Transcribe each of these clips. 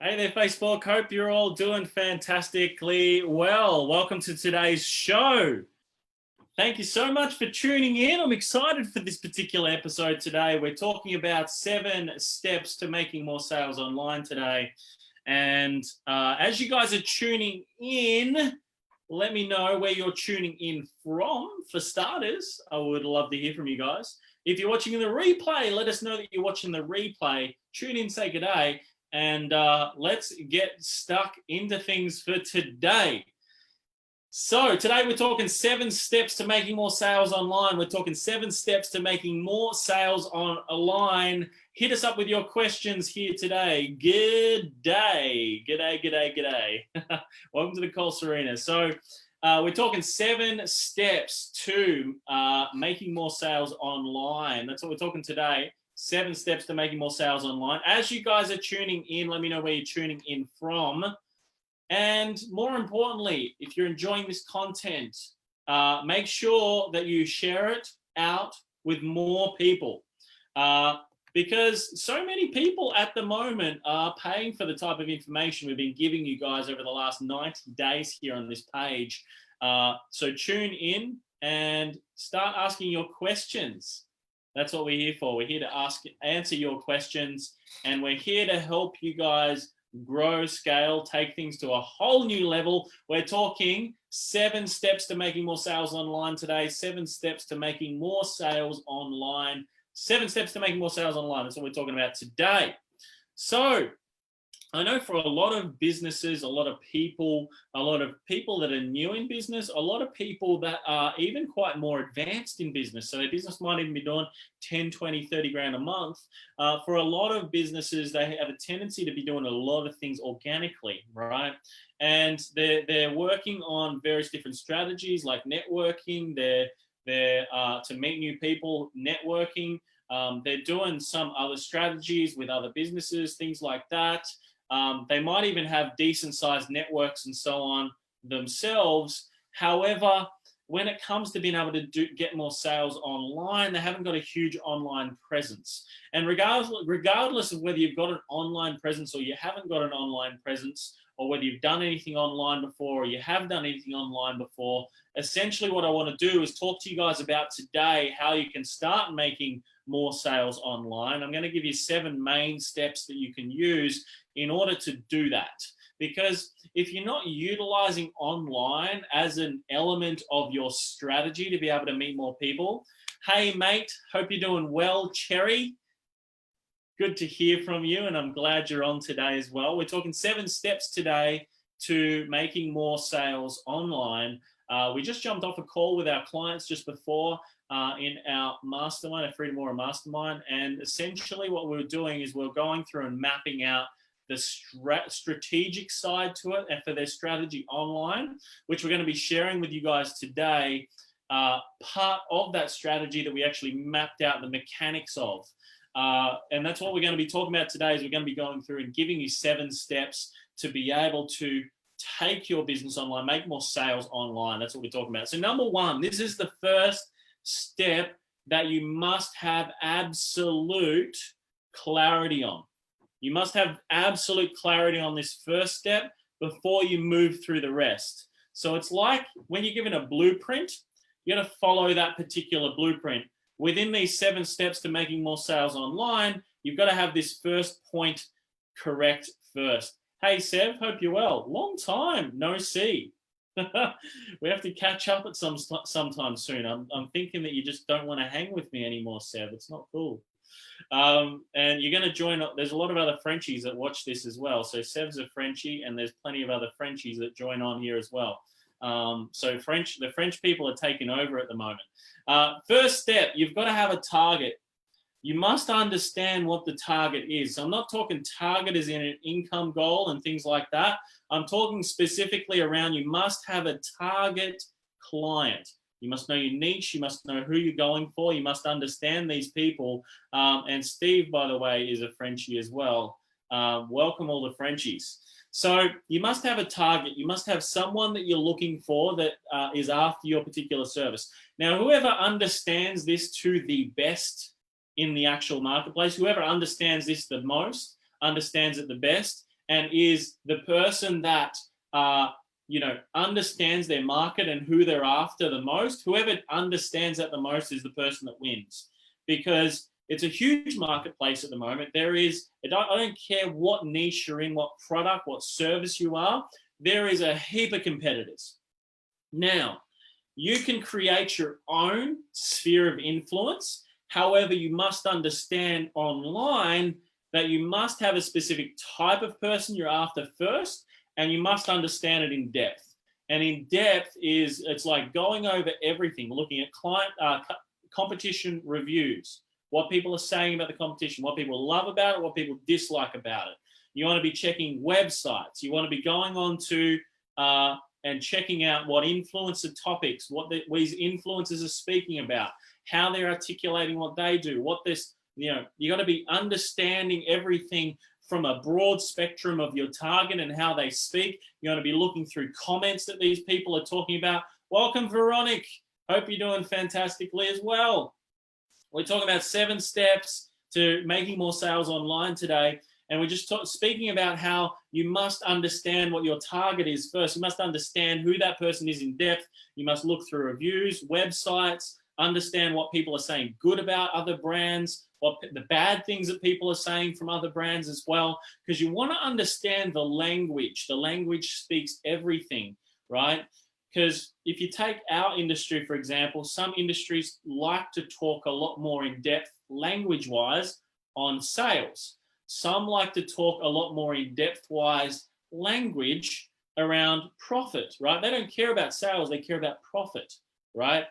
Hey there, Facebook. Hope you're all doing fantastically well. Welcome to today's show. Thank you so much for tuning in. I'm excited for this particular episode today. We're talking about 7 steps to making more sales online today. And as you guys are tuning in, let me know where you're tuning in from. For starters, I would love to hear from you guys. If you're watching in the replay, let us know that you're watching the replay. Tune in, say good day. And let's get stuck into things for today. So today we're talking 7 steps to making more sales online. We're talking 7 steps to making more sales online. Hit us up with your questions here today. Good day. G'day. Welcome to the call, SERENA. So we're talking 7 steps to making more sales online. That's what we're talking today. 7 steps to making more sales online. As you guys are tuning in, let me know where you're tuning in from. And more importantly, if you're enjoying this content, make sure that you share it out with more people. Because so many people at the moment are paying for the type of information we've been giving you guys over the last 90 days here on this page. So tune in and start asking your questions. That's what we're here for. We're here to answer your questions, and we're here to help you guys grow, scale, take things to a whole new level. We're talking 7 steps to making more sales online today, 7 steps to making more sales online, 7 steps to making more sales online. That's what we're talking about today. So I know for a lot of businesses, a lot of people that are new in business, a lot of people that are even quite more advanced in business. So their business might even be doing 10, 20, 30 grand a month. For a lot of businesses, they have a tendency to be doing a lot of things organically, right? And they're working on various different strategies like networking. They're to meet new people, networking. They're doing some other strategies with other businesses, things like that. They might even have decent sized networks and so on themselves. However, when it comes to being able to get more sales online, they haven't got a huge online presence. And regardless of whether you've got an online presence or you haven't got an online presence, or whether you've done anything online before or you have done anything online before, essentially what I want to do is talk to you guys about today how you can start making more sales online. I'm going to give you 7 main steps that you can use in order to do that. Because if you're not utilizing online as an element of your strategy to be able to meet more people, hey mate, hope you're doing well, Cherry. Good to hear from you, and I'm glad you're on today as well. We're talking 7 steps today to making more sales online. We just jumped off a call with our clients just before in our mastermind, our Freedom Aura mastermind, and essentially what we're doing is we're going through and mapping out the strategic side to it and for their strategy online, which we're going to be sharing with you guys today, part of that strategy that we actually mapped out the mechanics of. And that's what we're going to be talking about today. Is we're going to be going through and giving you 7 steps to be able to take your business online, make more sales online. That's what we're talking about. So number 1, this is the first step that you must have absolute clarity on. You must have absolute clarity on this first step before you move through the rest. So it's like when you're given a blueprint, you're going to follow that particular blueprint. Within these 7 steps to making more sales online, you've got to have this first point correct first. Hey, Sev, hope you're well. Long time, no see. We have to catch up at sometime soon. I'm thinking that you just don't want to hang with me anymore, Sev. It's not cool. And you're going to join. There's a lot of other Frenchies that watch this as well. So Sev's a Frenchie, and there's plenty of other Frenchies that join on here as well. So the French people are taking over at the moment. First step, you've got to have a target. You must understand what the target is. So I'm not talking target as in an income goal and things like that. I'm talking specifically around you must have a target client. You must know your niche. You must know who you're going for. You must understand these people. And Steve, by the way, is a Frenchie as well. Welcome all the Frenchies. So you must have a target. You must have someone that you're looking for that is after your particular service. Now, whoever understands this to the best in the actual marketplace, whoever understands this the most, understands it the best, and is the person that understands their market and who they're after the most. Whoever understands that the most is the person that wins, because it's a huge marketplace at the moment. I don't care what niche you're in, what product, what service you are, there is a heap of competitors. Now, you can create your own sphere of influence. However, you must understand online that you must have a specific type of person you're after first, and you must understand it in depth. And in depth it's like going over everything, looking at competition reviews, what people are saying about the competition, what people love about it, what people dislike about it. You want to be checking websites. You want to be going on to and checking out what influencer topics, what these influencers are speaking about, how they're articulating what they do, you got to be understanding everything from a broad spectrum of your target and how they speak. You want to be looking through comments that these people are talking about. Welcome, Veronique. Hope you're doing fantastically as well. We're talking about 7 steps to making more sales online today. And we're just speaking about how you must understand what your target is first. You must understand who that person is in depth. You must look through reviews, websites, understand what people are saying good about other brands, what the bad things that people are saying from other brands as well, because you want to understand the language. The language speaks everything, right? Because if you take our industry, for example, some industries like to talk a lot more in depth language-wise on sales. Some like to talk a lot more in depth-wise language around profit, right? They don't care about sales, they care about profit, right?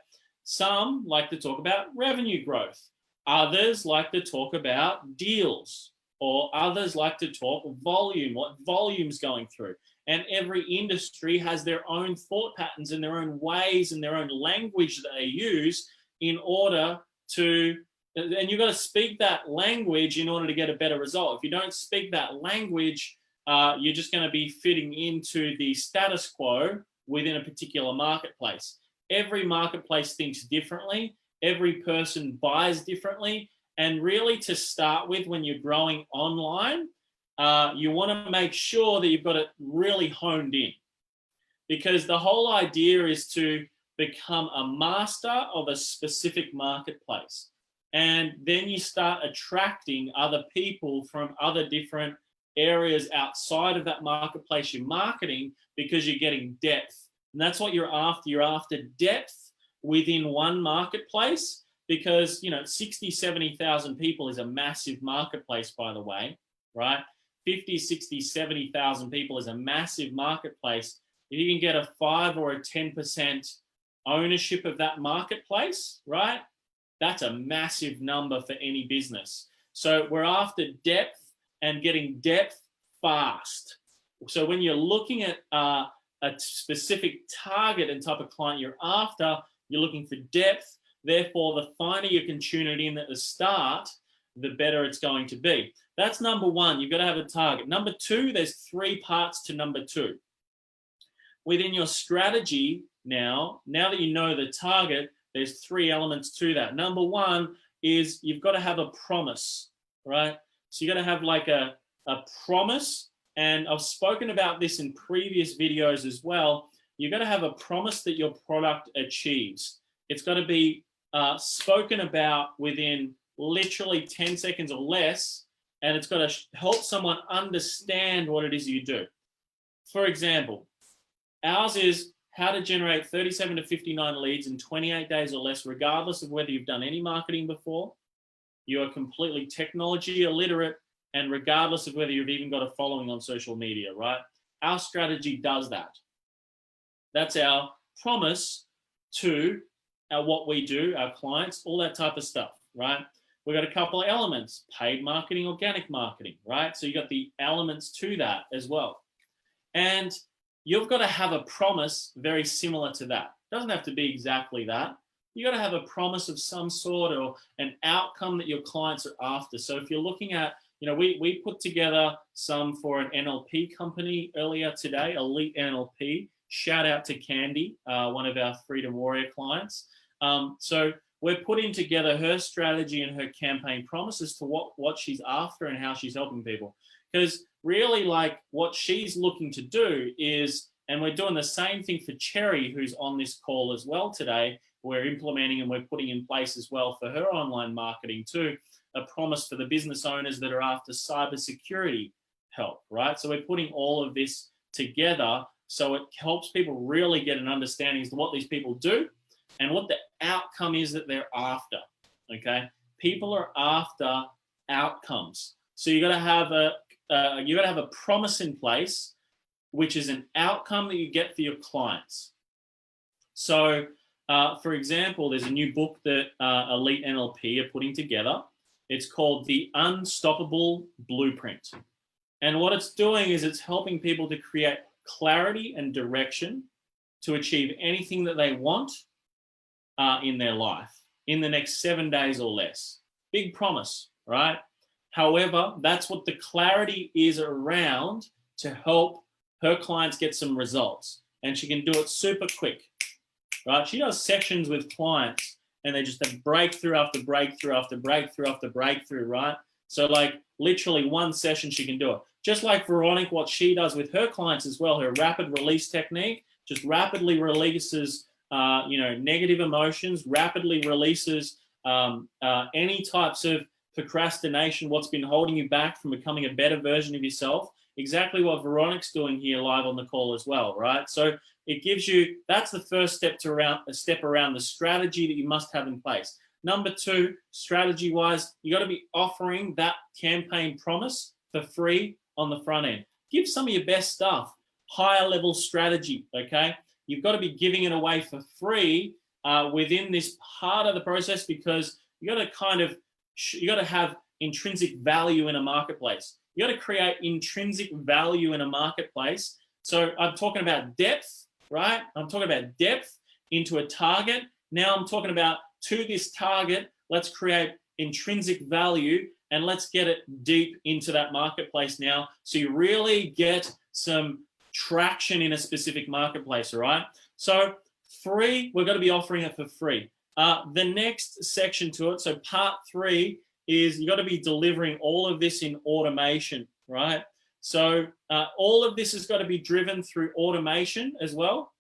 Some like to talk about revenue growth. Others like to talk about deals, or others like to talk volume, what volume's going through. And every industry has their own thought patterns and their own ways and their own language that they use in order to, and you've got to speak that language in order to get a better result. If you don't speak that language, you're just going to be fitting into the status quo within a particular marketplace. Every marketplace thinks differently. Every person buys differently. And really, to start with, when you're growing online, you want to make sure that you've got it really honed in, because the whole idea is to become a master of a specific marketplace. And then you start attracting other people from other different areas outside of that marketplace you're marketing, because you're getting depth. And that's what you're after. You're after depth within one marketplace, because, 60, 70,000 people is a massive marketplace, by the way, right? 50, 60, 70,000 people is a massive marketplace. If you can get a 5 or a 10% ownership of that marketplace, right? That's a massive number for any business. So we're after depth, and getting depth fast. So when you're looking at a specific target and type of client you're after, you're looking for depth. Therefore, the finer you can tune it in at the start, the better it's going to be. That's number one. You've got to have a target. Number two, there's 3 parts to number 2. Within your strategy now that you know the target, there's 3 elements to that. Number 1 is you've got to have a promise, right? So you got to have like a promise. And I've spoken about this in previous videos as well. You've got to have a promise that your product achieves. It's got to be spoken about within literally 10 seconds or less, and it's got to help someone understand what it is you do. For example, ours is how to generate 37 to 59 leads in 28 days or less, regardless of whether you've done any marketing before, you are completely technology illiterate, and regardless of whether you've even got a following on social media, right? Our strategy does that. That's our promise to what we do, our clients, all that type of stuff, right? We've got a couple of elements: paid marketing, organic marketing, right? So you got the elements to that as well. And you've got to have a promise very similar to that. It doesn't have to be exactly that. You got to have a promise of some sort, or an outcome that your clients are after. So if you're looking at, we put together some for an NLP company earlier today, Elite NLP. Shout out to Candy, one of our Freedom Warrior clients. So we're putting together her strategy and her campaign promises to what she's after and how she's helping people. Because really, like, what she's looking to do is, and we're doing the same thing for Cherry, who's on this call as well today, we're implementing and we're putting in place as well for her online marketing too, a promise for the business owners that are after cybersecurity help, right? So we're putting all of this together so it helps people really get an understanding as to what these people do and what the outcome is that they're after, okay? People are after outcomes. So you got to have a promise in place, which is an outcome that you get for your clients. So, for example, there's a new book that Elite NLP are putting together. It's called The Unstoppable Blueprint. And what it's doing is it's helping people to create clarity and direction to achieve anything that they want in their life in the next 7 days or less. Big promise, right? However, that's what the clarity is around to help her clients get some results. And she can do it super quick, right? She does sessions with clients and they just have breakthrough after breakthrough after breakthrough after breakthrough, right? So like literally one session she can do it. Just like Veronica, what she does with her clients as well, her rapid release technique, just rapidly releases negative emotions, rapidly releases any types of procrastination, what's been holding you back from becoming a better version of yourself. Exactly what Veronica's doing here live on the call as well, right? So it gives you, that's the first step around the strategy that you must have in place. Number two, strategy-wise, you got to be offering that campaign promise for free on the front end. Give some of your best stuff, higher level strategy, okay? You've got to be giving it away for free within this part of the process, because you got to have intrinsic value in a marketplace. You got to create intrinsic value in a marketplace. So I'm talking about depth, right? I'm talking about depth into a target. Now I'm talking about to this target, let's create intrinsic value and let's get it deep into that marketplace now. So you really get some traction in a specific marketplace, all right? So free, we're going to be offering it for free. The next section to it, so part three, is you got to be delivering all of this in automation, right? So all of this has got to be driven through automation as well.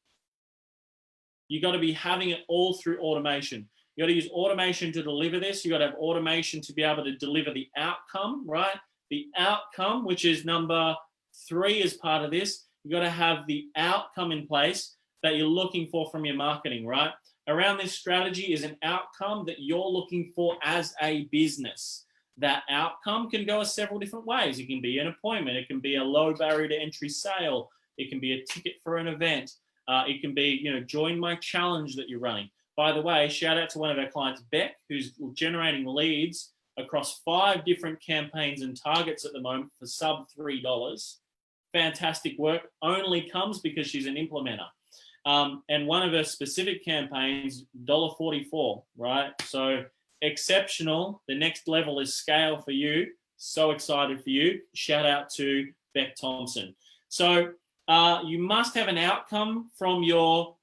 You got to be having it all through automation. You got to use automation to deliver this. You got to have automation to be able to deliver the outcome, right? The outcome, which is number three as part of this. You got to have the outcome in place that you're looking for from your marketing, right? Around this strategy is an outcome that you're looking for as a business. That outcome can go several different ways. It can be an appointment. It can be a low barrier to entry sale. It can be a ticket for an event. It can be, join my challenge that you're running. By the way, shout out to one of our clients, Beck, who's generating leads across 5 different campaigns and targets at the moment for sub $3. Fantastic work. Only comes because she's an implementer. And one of her specific campaigns, $1.44, right? So exceptional. The next level is scale for you. So excited for you. Shout out to Beck Thompson. So you must have an outcome from your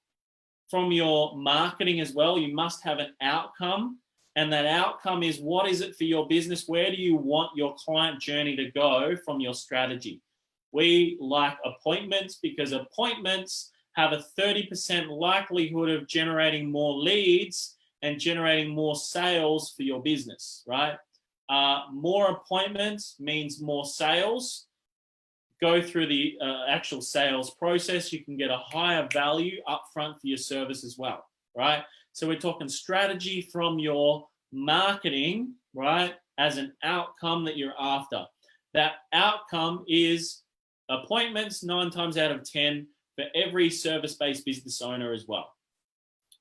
marketing as well. You must have an outcome, and that outcome is, what is it for your business? Where do you want your client journey to go from your strategy? We like appointments because appointments have a 30% likelihood of generating more leads and generating more sales for your business, right? More appointments means more sales. Go through the actual sales process. You can get a higher value upfront for your service as well, right? So we're talking strategy from your marketing, right, as an outcome that you're after. That outcome is appointments 9 times out of 10 for every service-based business owner as well.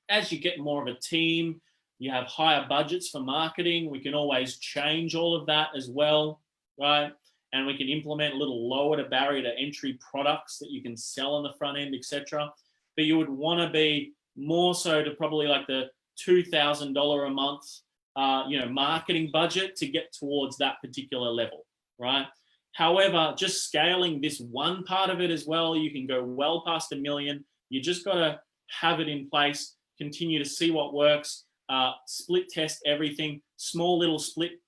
As you get more of a team, you have higher budgets for marketing. We can always change all of that as well, right? And we can implement a little lower to barrier to entry products that you can sell on the front end, etc. But you would want to be more so to probably like the $2,000 a month, marketing budget to get towards that particular level, right? However, just scaling this one part of it as well, you can go well past $1 million. You just got to have it in place, continue to see what works. split test everything, small little split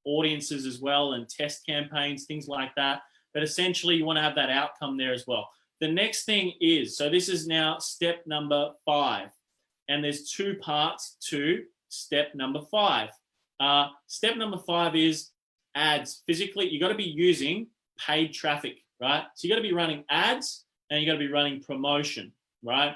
audiences as well, and test campaigns, things like that. But essentially, you want to have that outcome there as well. The next thing is, so this is now step number 5, and there's 2 parts to step number 5. Step number 5 is ads. Physically, you got to be using paid traffic, right? So you got to be running ads and you got to be running promotion, right?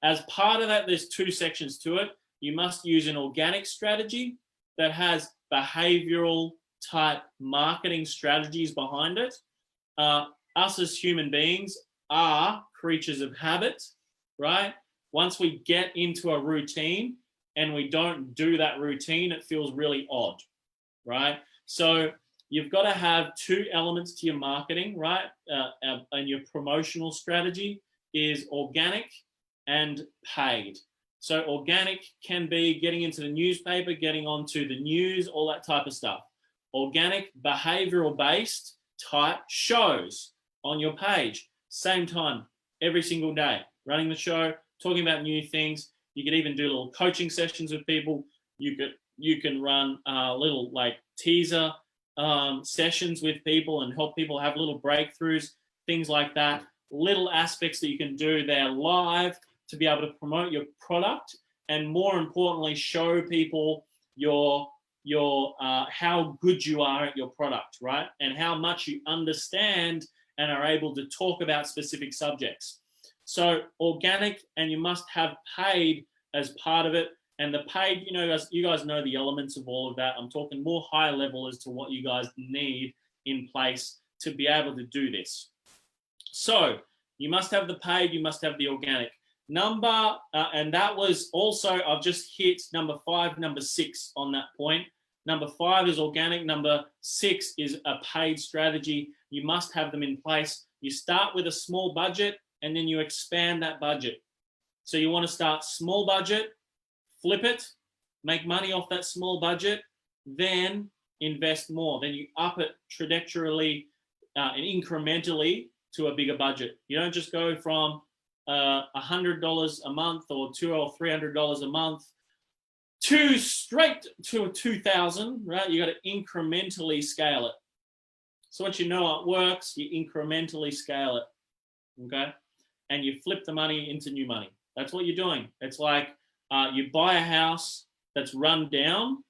As part of that, there's 2 sections to it. You must use an organic strategy that has behavioral type marketing strategies behind it. Us as human beings are creatures of habit, right? Once we get into a routine and we don't do that routine, it feels really odd, right? So you've got to have 2 elements to your marketing, right? And your promotional strategy is organic and paid. So organic can be getting into the newspaper, getting onto the news, all that type of stuff. Organic, behavioral based type shows on your page, same time, every single day, running the show, talking about new things. You could even do little coaching sessions with people. You can run little like teaser sessions with people and help people have little breakthroughs, things like that. Little aspects that you can do there live to be able to promote your product, and more importantly, show people your how good you are at your product, right? And how much you understand and are able to talk about specific subjects. So organic, and you must have paid as part of it. And the paid, you guys know the elements of all of that. I'm talking more high level as to what you guys need in place to be able to do this. So you must have the paid, you must have the organic. And that was also, I've just hit number 5, number 6 on that point. Number 5 is organic. Number 6 is a paid strategy. You must have them in place. You start with a small budget and then you expand that budget. So you want to start small budget, flip it, make money off that small budget, then invest more. Then you up it trajectorily and incrementally to a bigger budget. You don't just go from $100 a month or $200 or $300 a month to straight to $2,000, right? You got to incrementally scale it. So once you know it works, you incrementally scale it, okay? And you flip the money into new money. That's what you're doing. It's like you buy a house that's run down,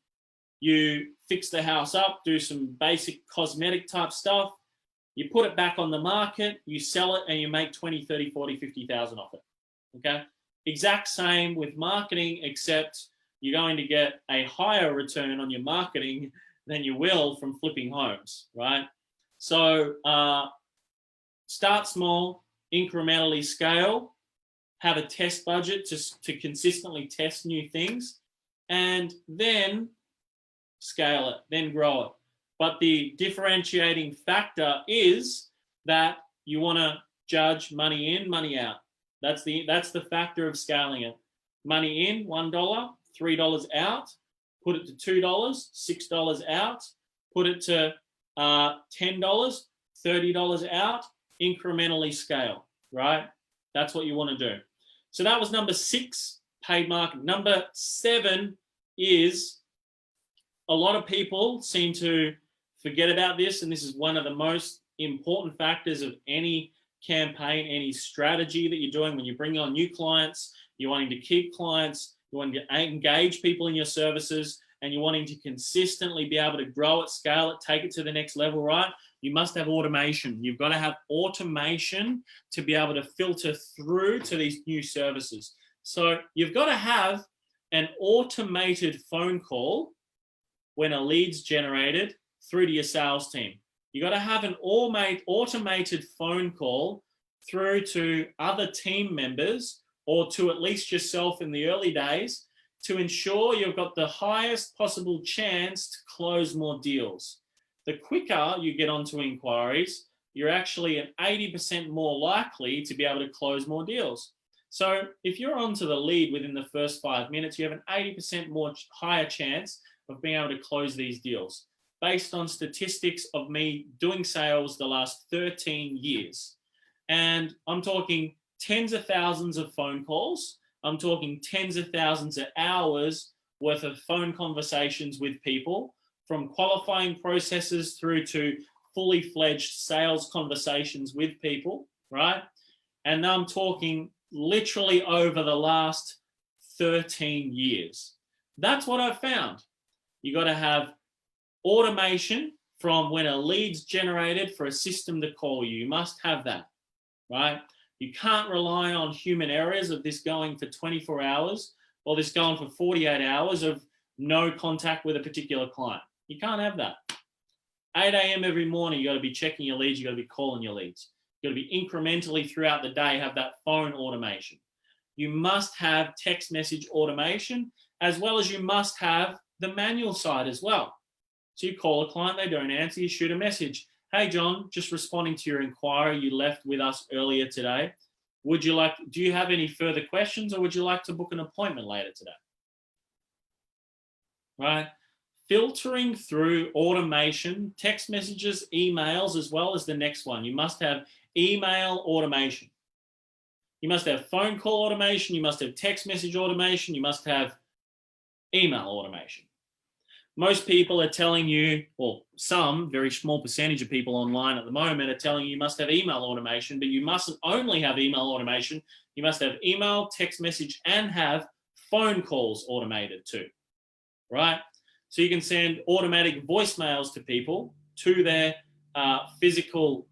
you fix the house up, do some basic cosmetic type stuff, you put it back on the market, you sell it, and you make 20, 30, 40, 50,000 off it, okay? Exact same with marketing, except you're going to get a higher return on your marketing than you will from flipping homes, right? So start small, incrementally scale, have a test budget to consistently test new things, and then scale it, then grow it. But the differentiating factor is that you want to judge money in, money out. That's the factor of scaling it. Money in, $1, $3 out, put it to $2, $6 out, put it to $10, $30 out, incrementally scale, right? That's what you want to do. So that was number 6, paid marketing. Number 7 is, a lot of people seem to forget about this, and this is one of the most important factors of any campaign, any strategy that you're doing when you bring on new clients, you're wanting to keep clients, you want to engage people in your services, and you're wanting to consistently be able to grow it, scale it, take it to the next level, right? You must have automation. You've got to have automation to be able to filter through to these new services. So you've got to have an automated phone call when a lead's generated through to your sales team. You got to have an automated phone call through to other team members or to at least yourself in the early days to ensure you've got the highest possible chance to close more deals. The quicker you get onto inquiries, you're actually an 80% more likely to be able to close more deals. So if you're onto the lead within the first 5 minutes, you have an 80% more higher chance of being able to close these deals, based on statistics of me doing sales the last 13 years. And I'm talking tens of thousands of phone calls. I'm talking tens of thousands of hours worth of phone conversations with people, from qualifying processes through to fully fledged sales conversations with people, right? And I'm talking literally over the last 13 years. That's what I've found. You got to have automation from when a lead's generated for a system to call you. You must have that, right? You can't rely on human errors of this going for 24 hours or this going for 48 hours of no contact with a particular client. You can't have that. 8 a.m. every morning, you got to be checking your leads. You got to be calling your leads. You got to be incrementally throughout the day, have that phone automation. You must have text message automation, as well as you must have the manual side as well. So you call a client, they don't answer, you shoot a message. Hey, John, just responding to your inquiry you left with us earlier today. Do you have any further questions, or would you like to book an appointment later today? Right? Filtering through automation, text messages, emails, as well as the next one. You must have email automation. You must have phone call automation. You must have text message automation. You must have email automation. Most people are telling you, or some very small percentage of people online at the moment are telling you must have email automation, but you mustn't only have email automation. You must have email, text message, and have phone calls automated too, right? So you can send automatic voicemails to people to their physical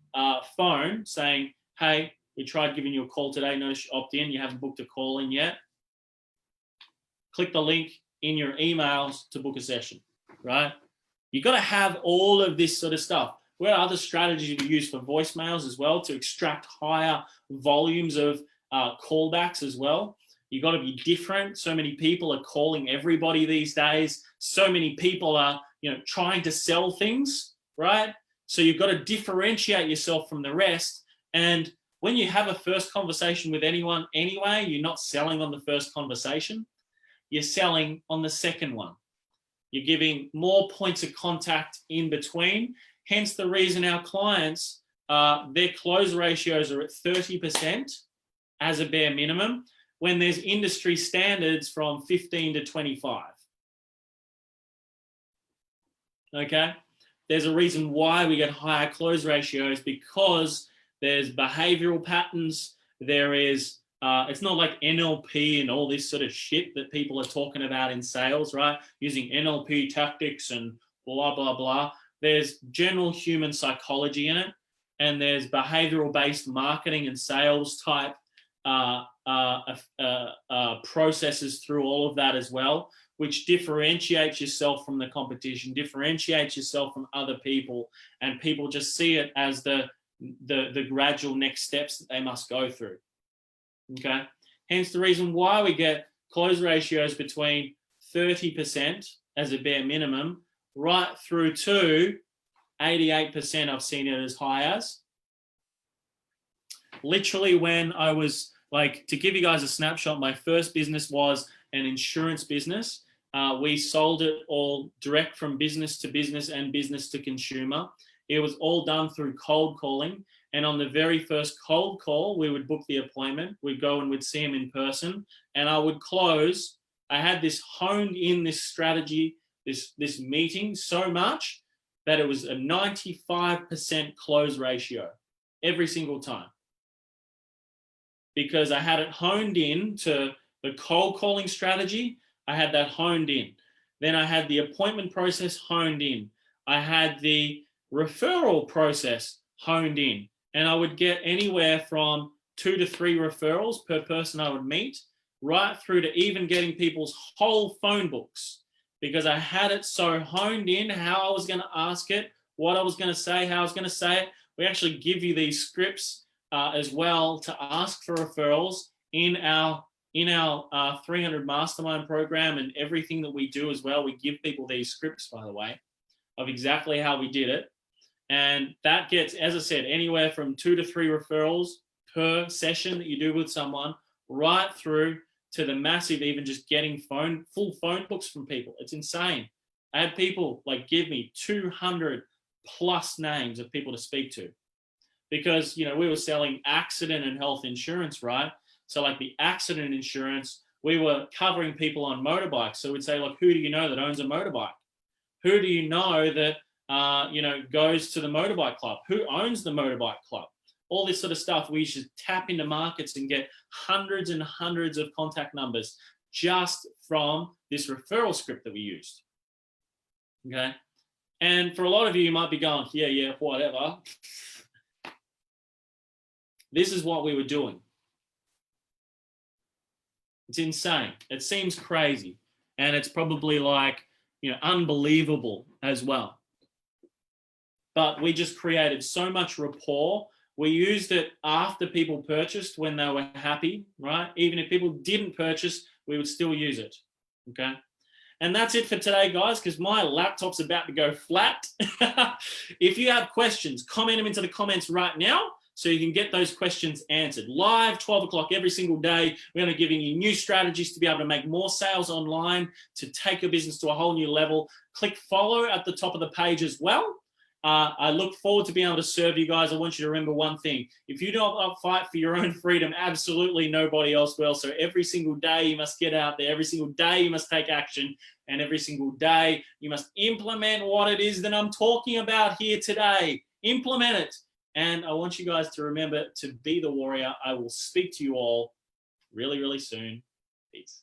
phone saying, hey, we tried giving you a call today. Notice you opt in. You haven't booked a call in yet. Click the link in your emails to book a session, right? You got to have all of this sort of stuff. What are other strategies you use for voicemails as well to extract higher volumes of callbacks as well? You got to be different. So many people are calling everybody these days. So many people are, trying to sell things, right? So you've got to differentiate yourself from the rest. And when you have a first conversation with anyone anyway, you're not selling on the first conversation. You're selling on the second one. You're giving more points of contact in between. Hence the reason our clients, their close ratios are at 30% as a bare minimum, when there's industry standards from 15 to 25. Okay? There's a reason why we get higher close ratios, because there's behavioral patterns. There is, it's not like NLP and all this sort of shit that people are talking about in sales, right? Using NLP tactics and blah, blah, blah. There's general human psychology in it, and there's behavioral-based marketing and sales type processes through all of that as well, which differentiates yourself from the competition, differentiates yourself from other people, and people just see it as the gradual next steps that they must go through. Okay, hence the reason why we get close ratios between 30% as a bare minimum right through to 88%. I've seen it as high as. Literally, when I was to give you guys a snapshot, my first business was an insurance business. We sold it all direct from business to business and business to consumer. It was all done through cold calling. And on the very first cold call, we would book the appointment. We'd go and we'd see him in person, and I would close. I had this honed in, this strategy, this meeting so much that it was a 95% close ratio every single time, because I had it honed in to the cold calling strategy. I had that honed in. Then I had the appointment process honed in. I had the referral process honed in. And I would get anywhere from 2 to 3 referrals per person I would meet, right through to even getting people's whole phone books, because I had it so honed in how I was going to ask it, what I was going to say, how I was going to say it. We actually give you these scripts as well to ask for referrals in our 300 mastermind program, and everything that we do as well. We give people these scripts, by the way, of exactly how we did it. And that gets, as I said, anywhere from 2 to 3 referrals per session that you do with someone, right through to the massive, even just getting full phone books from people. It's insane. I had people give me 200 plus names of people to speak to, because we were selling accident and health insurance, right? So the accident insurance we were covering people on motorbikes. So we'd say, like, who do you know that owns a motorbike? Who do you know that, goes to the motorbike club? Who owns the motorbike club? All this sort of stuff. We should tap into markets and get hundreds and hundreds of contact numbers just from this referral script that we used. Okay. And for a lot of you might be going, yeah, whatever. This is what we were doing. It's insane. It seems crazy. And it's probably like, unbelievable as well. But we just created so much rapport. We used it after people purchased when they were happy, right? Even if people didn't purchase, we would still use it, okay? And that's it for today, guys, because my laptop's about to go flat. If you have questions, comment them into the comments right now so you can get those questions answered. Live, 12 o'clock every single day. We're going to be giving you new strategies to be able to make more sales online, to take your business to a whole new level. Click follow at the top of the page as well. I look forward to being able to serve you guys. I want you to remember one thing. If you don't fight for your own freedom, absolutely nobody else will. So every single day you must get out there. Every single day you must take action. And every single day you must implement what it is that I'm talking about here today. Implement it. And I want you guys to remember to be the warrior. I will speak to you all really, really soon. Peace.